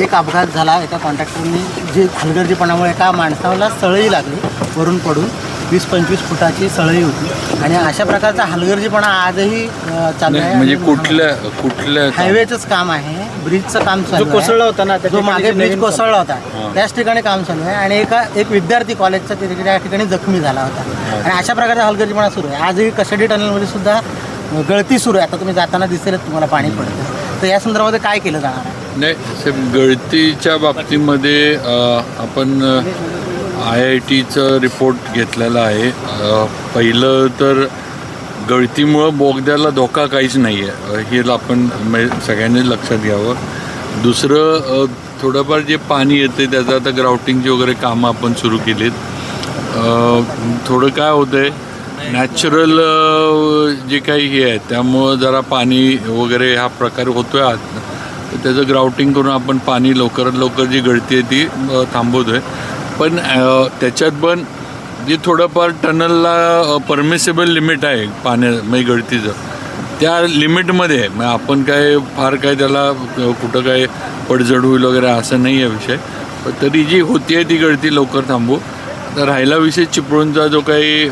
एक अपघात झाला. एका कॉन्ट्रॅक्टरनी जे हलगर्जीपणामुळे एका माणसाला सळई लागली, वरून पडून 20-25 फुटाची सळई होती. आणि अशा प्रकारचा हलगर्जीपणा आजही चालू आहे. म्हणजे कुठल्या हायवेचंच काम आहे, ब्रिजचं काम चालू आहे. कोसळला होता ना, जो मागे ब्रिज कोसळला होता त्याच ठिकाणी काम चालू आहे. आणि एक विद्यार्थी कॉलेजचा त्या ठिकाणी जखमी झाला होता. आणि अशा प्रकारचा हलगर्जीपणा सुरू आहे. आजही कशेडी टनेलमध्ये सुद्धा गळती सुरू आहे. आता तुम्ही जाताना दिसेल तुम्हाला पाणी पडतं. तर या संदर्भात काय केलं जाणार आहे? नाही, साहेब, गळतीच्या बाबतीमध्ये आपण IITचं रिपोर्ट घेतलेला आहे. पहिलं तर गळतीमुळं बोगद्याला धोका काहीच नाही आहे, हे आपण सगळ्यांनी लक्षात घ्यावं. दुसरं, थोडंफार जे पाणी येते त्याचं आता ग्राउटिंगची वगैरे कामं आपण सुरू केलीत. थोडं काय होतं आहे, नॅचरल जे काही हे आहे त्यामुळं जरा पाणी वगैरे हा प्रकार होतो आहे आत, तर त्याचं ग्राउटिंग करून आपण पाणी लवकरात लवकर जी गळती आहे ती थांबवतो आहे. पण त्याच्यात पण जे थोडंफार टनलला परमिसेबल लिमिट आहे म्हणजे गळतीचं, त्या लिमिटमध्ये आहे. मग आपण काय फार काय त्याला कुठं काय पडझड होईल वगैरे असं नाही आहे विषय. पण तरी जी होती आहे ती गळती लवकर थांबवू. तर राहिला विषय चिपळूणचा जो काही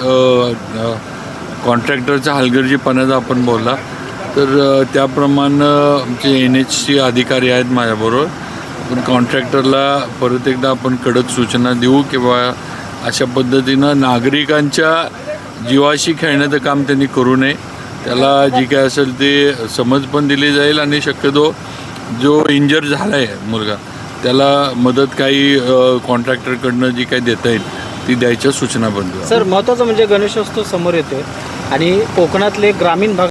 कॉन्ट्रॅक्टरचा हलगर्जीपणाचा आपण बोलला, तर त्याप्रमाणे आमचे NHC अधिकारी आहेत माझ्याबरोबर. पण कॉन्ट्रॅक्टरला परत एकदा आपण कडक सूचना देऊ किंवा अशा पद्धतीनं नागरिकांच्या जीवाशी खेळण्याचं काम त्यांनी करू नये. त्याला जी काय असेल ते समज पण दिली जाईल आणि शक्यतो जो इंजर झाला आहे मुलगा त्याला मदत काही कॉन्ट्रॅक्टरकडनं जी काही देता येईल ती द्यायच्या सूचना पण देऊ. सर, महत्त्वाचं म्हणजे गणेशोत्सव समोर येतोय आणि कोकणातले ग्रामीण भाग